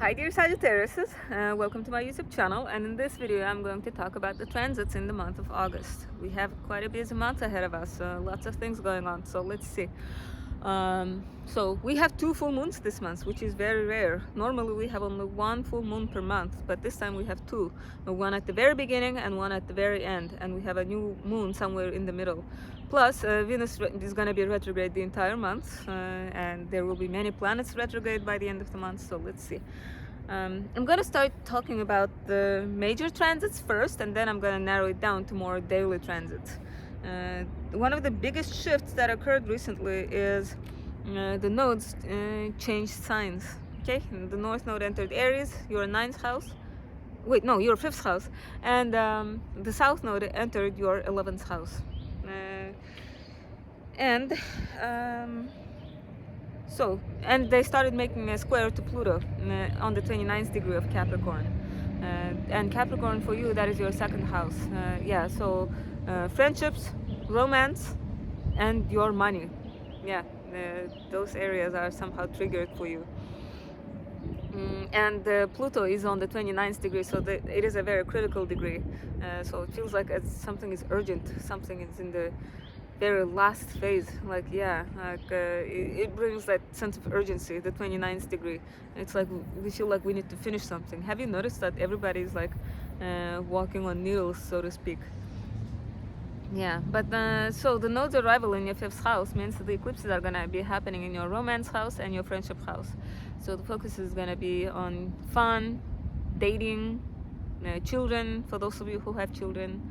Hi dear Sagittarius, welcome to my YouTube channel, and in this video I'm going to talk about the transits in the month of August. We have quite a busy month ahead of us, lots of things going on, so let's see. So we have 2 full moons this month, which is very rare. Normally we have only 1 full moon per month, but this time we have 2. One at the very beginning and one at the very end, and we have a new moon somewhere in the middle. Plus, Venus is going to be retrograde the entire month, and there will be many planets retrograde by the end of the month, so let's see. I'm going to start talking about the major transits first, and then I'm going to narrow it down to more daily transits. One of the biggest shifts that occurred recently is the nodes changed signs. Okay, the North Node entered Aries, your 9th house. Wait, no, your 5th house, and the South Node entered your 11th house. And they started making a square to Pluto on the 29th degree of Capricorn. And Capricorn for you, that is your 2nd house. Friendships, romance, and your money. Those areas are somehow triggered for you. And Pluto is on the 29th degree, so it is a very critical degree. So it feels like something is urgent, something is in the very last phase. It brings that sense of urgency, the 29th degree. It's like we feel like we need to finish something. Have you noticed that everybody is like walking on needles, so to speak? So the node's arrival in your 5th house means that the eclipses are going to be happening in your romance house and your friendship house. So the focus is going to be on fun, dating, children, for those of you who have children.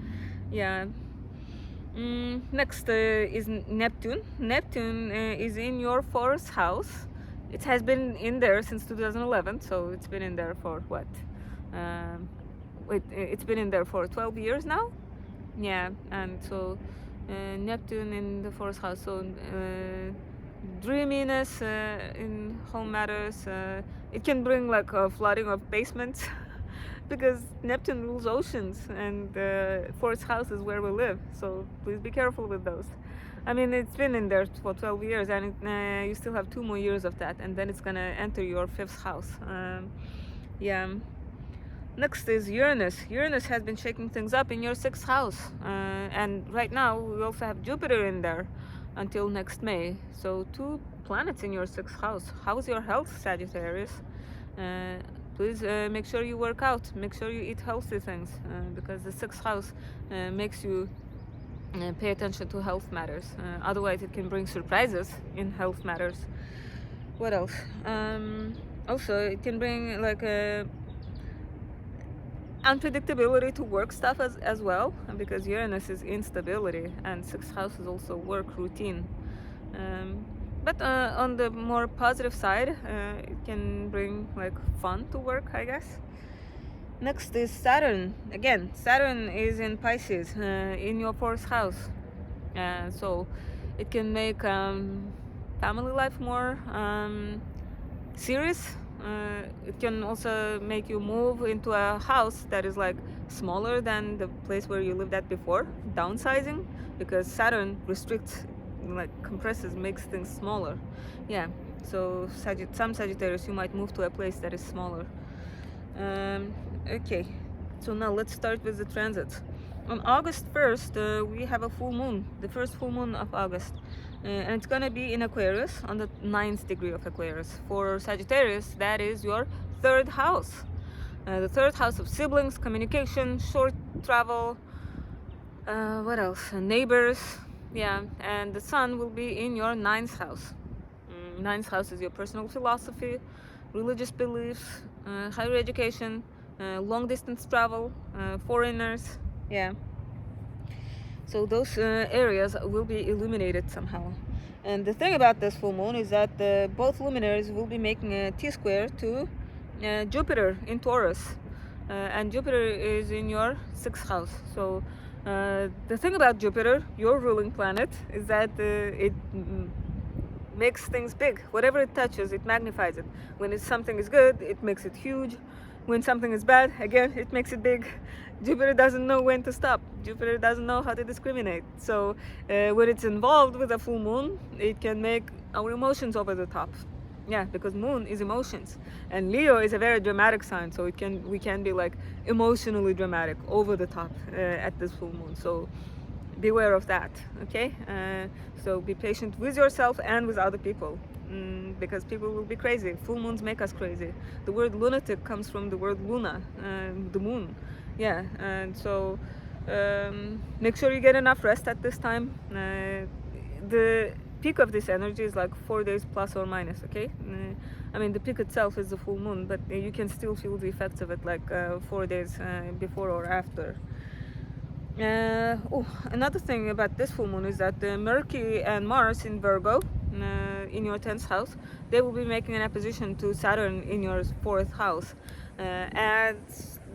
Next is Neptune. Neptune is in your 4th house. It has been in there since 2011, so it's been in there for what? It's been in there for 12 years now. And so Neptune in the 4th house, so dreaminess in home matters. It can bring like a flooding of basements because Neptune rules oceans, and 4th house is where we live, so please be careful with those. I mean, it's been in there for 12 years, and you still have 2 more years of that, and then it's gonna enter your 5th house. Next is Uranus. Uranus has been shaking things up in your 6th house, and right now we also have Jupiter in there until next May. So 2 planets in your 6th house. How's your health, Sagittarius? Please make sure you work out, make sure you eat healthy things, because the 6th house makes you pay attention to health matters. Otherwise it can bring surprises in health matters. What else? Also it can bring like a unpredictability to work stuff as well, because Uranus is instability, and 6th house is also work routine. But on the more positive side, it can bring like fun to work, I guess. Next is Saturn. Again, Saturn is in Pisces, in your 4th house. So it can make family life more serious. It can also make you move into a house that is like smaller than the place where you lived at before, downsizing, because Saturn restricts, like compresses, makes things smaller. So some Sagittarius, you might move to a place that is smaller. Okay, so now let's start with the transits. On August 1st, we have a full moon, the first full moon of August. And it's going to be in Aquarius, on the 9th degree of Aquarius. For Sagittarius, that is your 3rd house. The 3rd house of siblings, communication, short travel, what else? Neighbors. And the sun will be in your 9th house. 9th house is your personal philosophy, religious beliefs, higher education, long distance travel, foreigners. So those areas will be illuminated somehow. And the thing about this full moon is that both luminaries will be making a T-square to Jupiter in Taurus. And Jupiter is in your 6th house. So the thing about Jupiter, your ruling planet, is that it makes things big. Whatever it touches, it magnifies it. When something is good, it makes it huge. When something is bad, again, it makes it big. Jupiter doesn't know when to stop. Jupiter doesn't know how to discriminate. So when it's involved with a full moon, it can make our emotions over the top. Yeah, because moon is emotions, and Leo is a very dramatic sign, so we can be like emotionally dramatic, over the top at this full moon. So beware of that, okay? So be patient with yourself and with other people, because people will be crazy. Full moons make us crazy. The word lunatic comes from the word luna, the moon. Yeah, and so make sure you get enough rest at this time. The peak of this energy is like 4 days plus or minus, okay? I mean, the peak itself is the full moon, but you can still feel the effects of it like 4 days before or after. Another thing about this full moon is that Mercury and Mars in Virgo, in your 10th house, they will be making an opposition to Saturn in your 4th house. And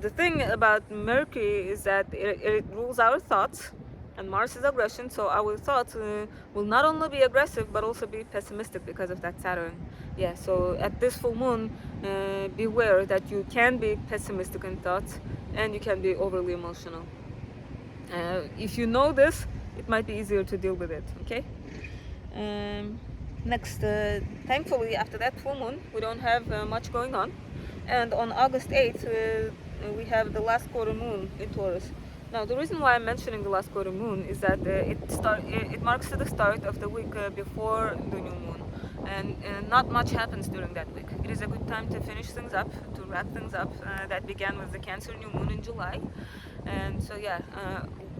the thing about Mercury is that it rules our thoughts, and Mars is aggression, so our thoughts will not only be aggressive but also be pessimistic because of that Saturn. Yeah, so at this full moon, beware that you can be pessimistic in thoughts and you can be overly emotional. If you know this, it might be easier to deal with it, okay? Next, thankfully, after that full moon, we don't have much going on. And on August 8th, we have the last quarter moon in Taurus. Now, the reason why I'm mentioning the last quarter moon is that it marks the start of the week before the new moon. And not much happens during that week. It is a good time to finish things up, to wrap things up. That began with the Cancer new moon in July. And so, yeah,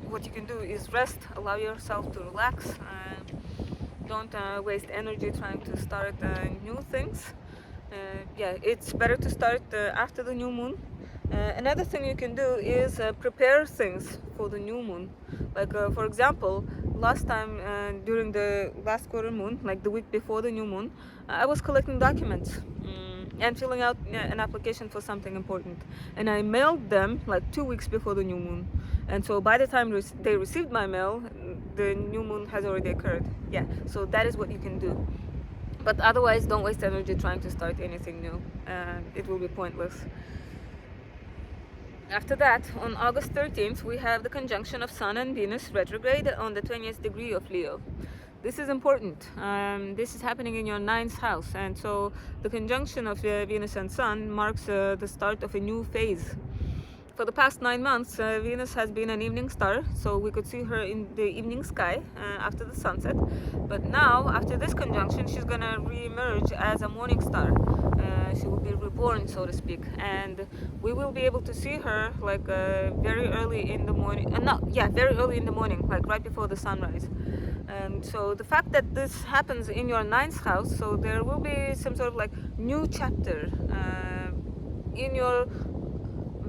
what you can do is rest, allow yourself to relax. Don't waste energy trying to start new things. Yeah, it's better to start after the new moon. Another thing you can do is prepare things for the new moon. Like, for example, last time during the last quarter moon, like the week before the new moon, I was collecting documents and filling out an application for something important. And I mailed them like 2 weeks before the new moon. And so by the time they received my mail, the new moon has already occurred. Yeah, so that is what you can do. But otherwise, don't waste energy trying to start anything new. It will be pointless. After that, on August 13th, we have the conjunction of Sun and Venus retrograde on the 20th degree of Leo. This is important. This is happening in your 9th house, and so the conjunction of Venus and Sun marks the start of a new phase. For the past 9 months, Venus has been an evening star, so we could see her in the evening sky after the sunset. But now, after this conjunction, she's gonna re-emerge as a morning star. She will be reborn, so to speak, and we will be able to see her like very early in the morning. Very early in the morning, like right before the sunrise. And so the fact that this happens in your 9th house, so there will be some sort of like new chapter in your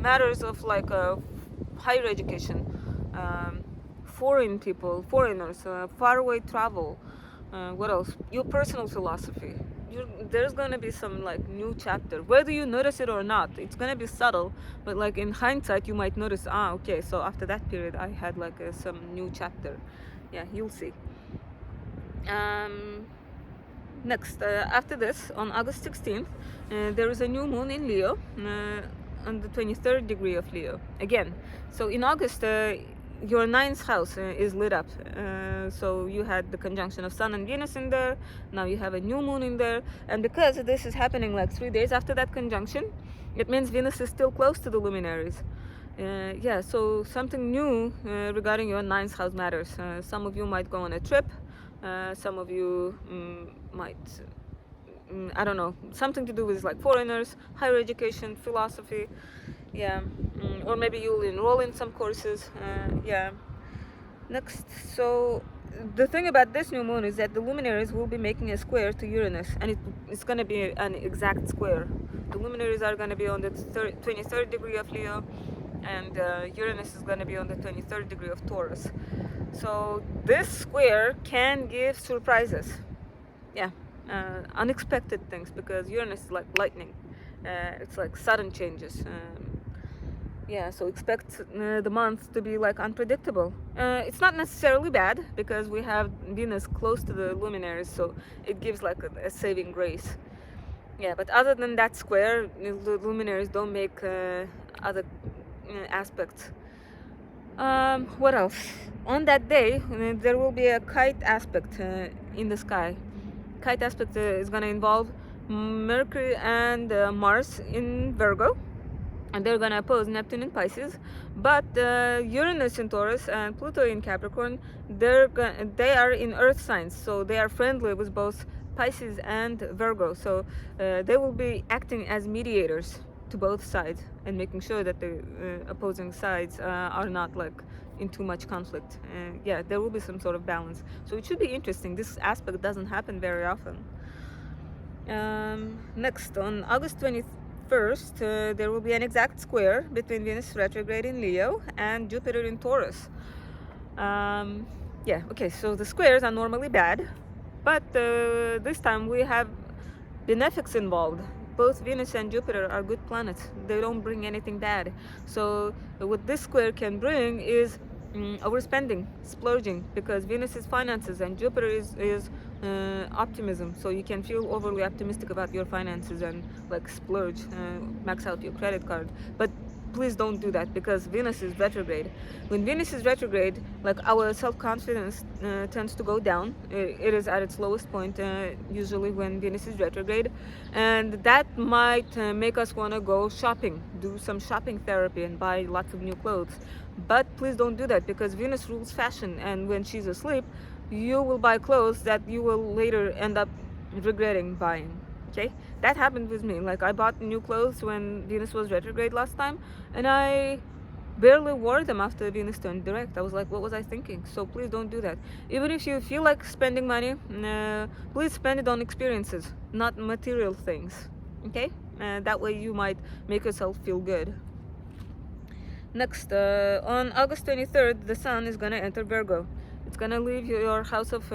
matters of like higher education, foreigners, faraway travel. What else? Your personal philosophy. There's gonna be some like new chapter, whether you notice it or not. It's gonna be subtle, but like in hindsight, you might notice. Okay, so after that period, I had like some new chapter. Yeah, you'll see. Next, after this, on August 16th, there is a new moon in Leo. On the 23rd degree of Leo again. So in August, your 9th house is lit up. So you had the conjunction of Sun and Venus in there. Now you have a new moon in there. And because this is happening like 3 days after that conjunction, it means Venus is still close to the luminaries. Yeah, so something new regarding your 9th house matters. Some of you might go on a trip. Some of you might I don't know, something to do with like foreigners, higher education, philosophy. Yeah, or maybe you'll enroll in some courses. Yeah. Next, so the thing about this new moon is that the luminaries will be making a square to Uranus, and it's going to be an exact square. The luminaries are going to be on the 23rd degree of Leo, and Uranus is going to be on the 23rd degree of Taurus. So this square can give surprises. Yeah. Unexpected things, because Uranus is like lightning. It's like sudden changes. Yeah, so expect the month to be like unpredictable. It's not necessarily bad, because we have Venus close to the luminaries, so it gives like a saving grace. Yeah, but other than that square, the luminaries don't make other aspects. What else? On that day, there will be a kite aspect in the sky. Kite aspect is going to involve Mercury and Mars in Virgo, and they're gonna oppose Neptune in Pisces. But Uranus in Taurus and Pluto in Capricorn, they are in Earth signs, so they are friendly with both Pisces and Virgo. So they will be acting as mediators to both sides and making sure that the opposing sides are not like in too much conflict. Yeah, there will be some sort of balance. So it should be interesting. This aspect doesn't happen very often. Next, on August 21st, there will be an exact square between Venus retrograde in Leo and Jupiter in Taurus. Yeah, okay, so the squares are normally bad, but this time we have benefics involved. Both Venus and Jupiter are good planets. They don't bring anything bad. So what this square can bring is overspending, splurging, because Venus is finances and Jupiter is optimism. So you can feel overly optimistic about your finances and like splurge, max out your credit card. But please don't do that, because Venus is retrograde. When Venus is retrograde, like our self-confidence tends to go down. It is at its lowest point usually when Venus is retrograde, and that might make us want to go shopping, do some shopping therapy and buy lots of new clothes. But please don't do that, because Venus rules fashion, and when she's asleep you will buy clothes that you will later end up regretting buying. Okay, that happened with me. Like I bought new clothes when Venus was retrograde last time, and I barely wore them after Venus turned direct. I was like, what was I thinking? So please don't do that. Even if you feel like spending money, please spend it on experiences, not material things. Okay, that way you might make yourself feel good. Next, on August 23rd, the Sun is gonna enter Virgo. It's gonna leave your house of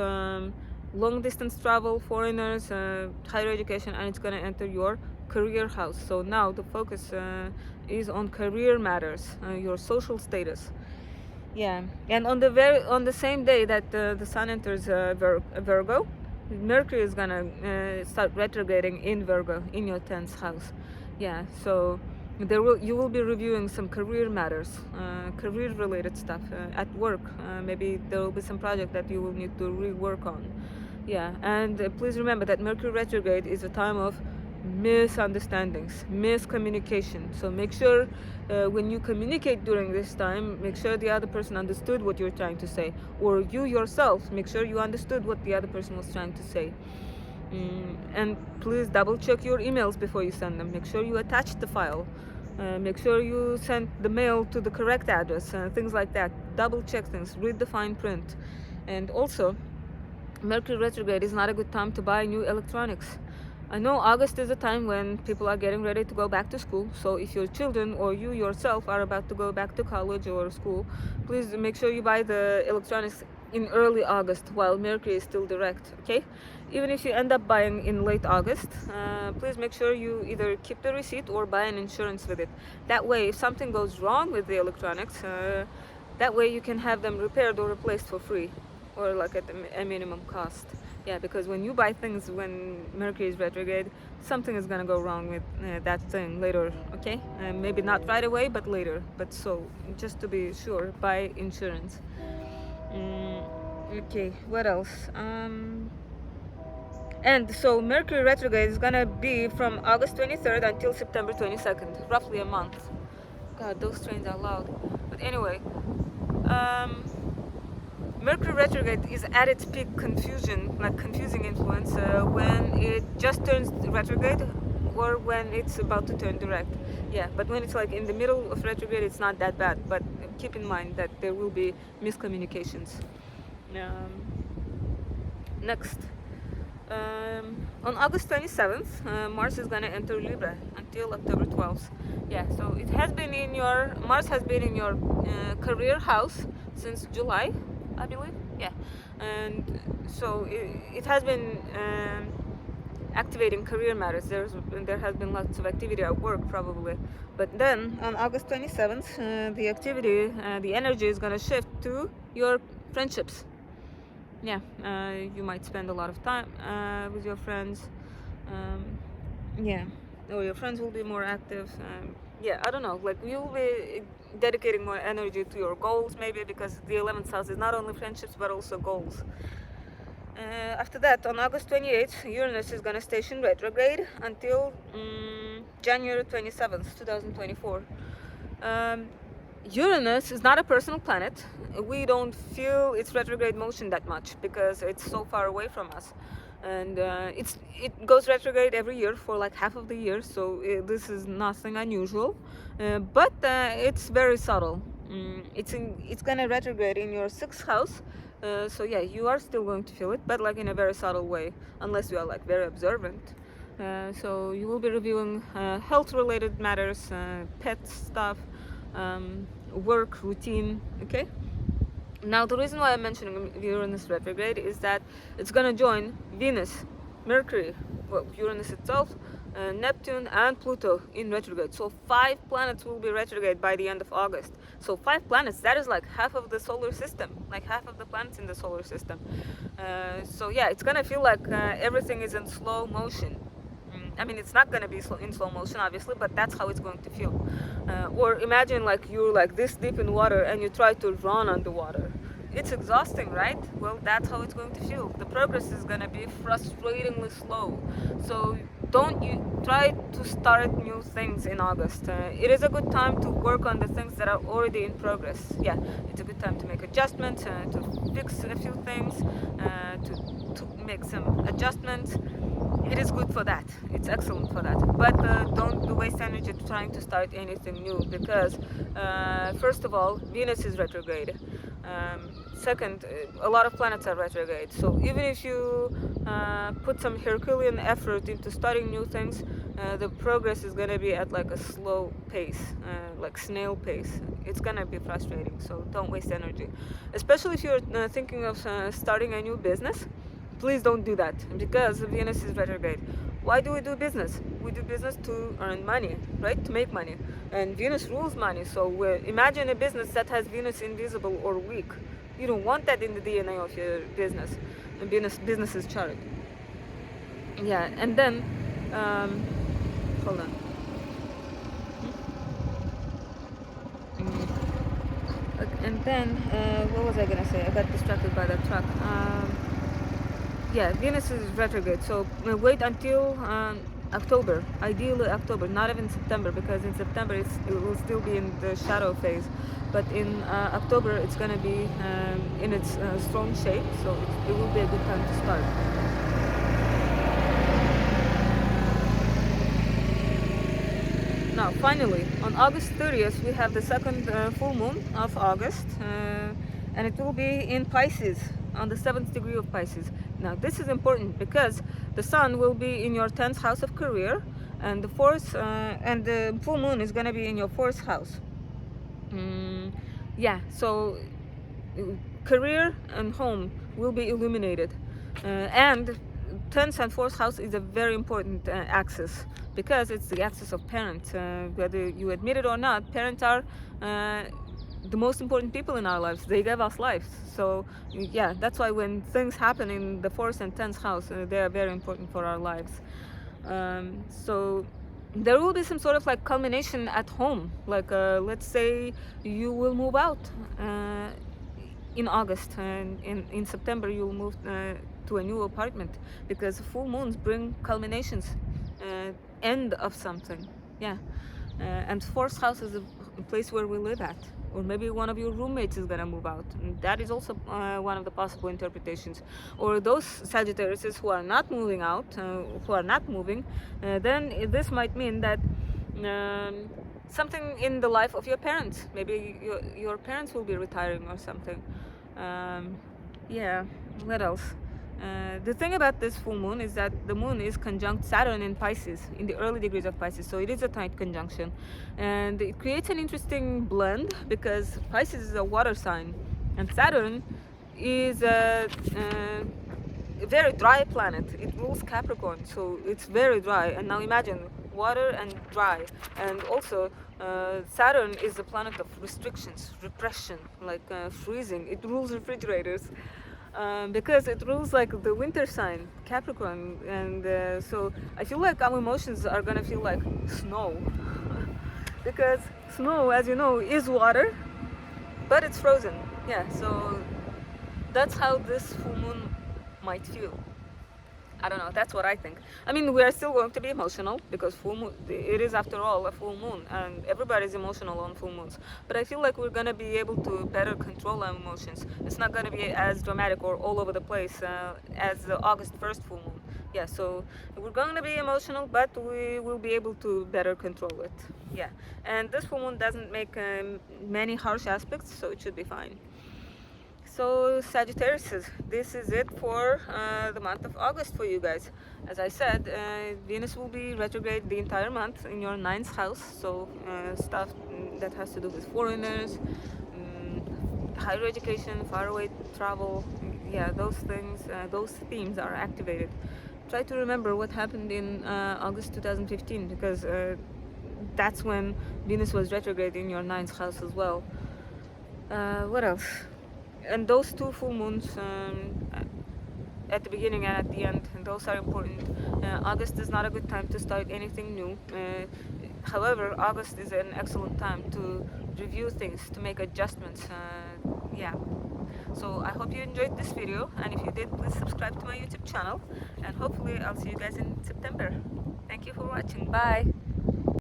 long distance travel, foreigners, higher education, and it's going to enter your career house. So now the focus is on career matters, your social status. Yeah, and on the same day that the Sun enters Virgo, Mercury is gonna start retrograding in Virgo in your 10th house. Yeah, so you will be reviewing some career matters, career related stuff at work. Maybe there will be some project that you will need to rework on. Yeah, and please remember that Mercury retrograde is a time of misunderstandings, miscommunication. So make sure when you communicate during this time, make sure the other person understood what you're trying to say, or you yourself make sure you understood what the other person was trying to say. And please double check your emails before you send them. Make sure you attach the file. Make sure you send the mail to the correct address, things like that. Double check things, read the fine print. And also, Mercury retrograde is not a good time to buy new electronics. I know August is a time when people are getting ready to go back to school, so if your children or you yourself are about to go back to college or school, please make sure you buy the electronics in early August while Mercury is still direct, okay? Even if you end up buying in late August, please make sure you either keep the receipt or buy an insurance with it. That way, if something goes wrong with the electronics, that way you can have them repaired or replaced for free, or like at a minimum cost. Yeah, because when you buy things when Mercury is retrograde, something is gonna go wrong with that thing later, okay? Maybe not right away, but later. But so, just to be sure, buy insurance. Okay, what else? And so Mercury retrograde is gonna be from August 23rd until September 22nd, roughly a month. God, those trains are loud. But anyway, Mercury retrograde is at its peak confusion, like confusing influence, when it just turns retrograde or when it's about to turn direct. Yeah, but when it's like in the middle of retrograde, it's not that bad. But keep in mind that there will be miscommunications. Next, on August 27th, Mars is gonna enter Libra until October 12th. Yeah, so Mars has been in your career house since July, I believe. Yeah, and so it has been activating career matters. There has been lots of activity at work probably, but then on August 27th, the activity, the energy is gonna shift to your friendships. Yeah, you might spend a lot of time with your friends. Yeah, or your friends will be more active. Yeah, I don't know, like you'll be dedicating more energy to your goals maybe, because the 11th house is not only friendships but also goals. After that, on August 28th, Uranus is going to station retrograde until January 27th, 2024. Um, Uranus is not a personal planet. We don't feel its retrograde motion that much because it's so far away from us. And it goes retrograde every year for like half of the year, so this is nothing unusual. But it's very subtle. It's gonna retrograde in your sixth house, so yeah, you are still going to feel it, but like in a very subtle way, unless you are like very observant. So you will be reviewing health-related matters, pet stuff, work, routine. Okay. Now, the reason why I'm mentioning Uranus retrograde is that it's going to join Venus, Mercury, well, Uranus itself, Neptune, and Pluto in retrograde. So 5 planets will be retrograde by the end of August. So 5 planets, that is like half of the solar system, like half of the planets in the solar system. So yeah, it's going to feel like everything is in slow motion. I mean, it's not going to be in slow motion, obviously, but that's how it's going to feel. Or imagine like you're like this deep in water and you try to run underwater. It's exhausting, right? Well, that's how it's going to feel. The progress is going to be frustratingly slow. So don't you try to start new things in August. It is a good time to work on the things that are already in progress. Yeah, it's a good time to make adjustments, to fix a few things, to make some adjustments. It is good for that. It's excellent for that. But don't waste energy trying to start anything new because, first of all, Venus is retrograde. Second, a lot of planets are retrograde. So even if you put some Herculean effort into starting new things, the progress is going to be at like a slow pace, like snail pace. It's going to be frustrating. So don't waste energy. Especially if you're thinking of starting a new business. Please don't do that because Venus is retrograde. Why do we do business? We do business to earn money, right? To make money. And Venus rules money. So imagine a business that has Venus invisible or weak. You don't want that in the DNA of your business. And business's chart. Yeah, and then, hold on. And then, what was I gonna say? I got distracted by that truck. Yeah, Venus is retrograde, so wait until October, ideally October, not even September, because in September it will still be in the shadow phase, but in October it's going to be in its strong shape, so it will be a good time to start. Now, finally, on August 30th, we have the second full moon of August, and it will be in Pisces, on the 7th degree of Pisces. Now, this is important because the sun will be in your 10th house of career, and the full moon is going to be in your 4th house. Yeah, so career and home will be illuminated, and 10th and 4th house is a very important axis because it's the axis of parents. Whether you admit it or not, parents are the most important people in our lives. They give us life. So yeah, that's why when things happen in the 4th and 10th house, they are very important for our lives. So there will be some sort of like culmination at home. Like let's say you will move out in August, and in September you will move to a new apartment because full moons bring culminations, end of something. Yeah. And 4th house is a place where we live at, or maybe one of your roommates is gonna move out, and that is also one of the possible interpretations. Or those Sagittarius who are not moving out, who are not moving, then this might mean that something in the life of your parents, maybe your parents will be retiring or something. Yeah, what else? The thing about this full moon is that the moon is conjunct Saturn in Pisces, in the early degrees of Pisces, so it is a tight conjunction. And it creates an interesting blend because Pisces is a water sign, and Saturn is a very dry planet. It rules Capricorn, so it's very dry. And now imagine water and dry. And also, Saturn is the planet of restrictions, repression, like freezing. It rules refrigerators. Because it rules like the winter sign, Capricorn, and so I feel like our emotions are gonna feel like snow, because snow, as you know, is water, but it's frozen. Yeah, so that's how this full moon might feel. I don't know, that's what I think. I mean, we are still going to be emotional because full moon, it is after all a full moon, and everybody's emotional on full moons. But I feel like we're gonna be able to better control our emotions. It's not gonna be as dramatic or all over the place as the August 1st full moon. Yeah, so we're going to be emotional, but we will be able to better control it. Yeah, and this full moon doesn't make many harsh aspects, so it should be fine. So Sagittarius, this is it for the month of August for you guys. As I said, Venus will be retrograde the entire month in your ninth house, so stuff that has to do with foreigners, higher education, faraway travel, yeah, those things, those themes are activated. Try to remember what happened in August 2015, because that's when Venus was retrograde in your ninth house as well. What else? And those two full moons at the beginning and at the end, and those are important. August is not a good time to start anything new. However, August is an excellent time to review things, to make adjustments. Yeah. So I hope you enjoyed this video, and if you did, please subscribe to my YouTube channel, and hopefully I'll see you guys in September. Thank you for watching. Bye.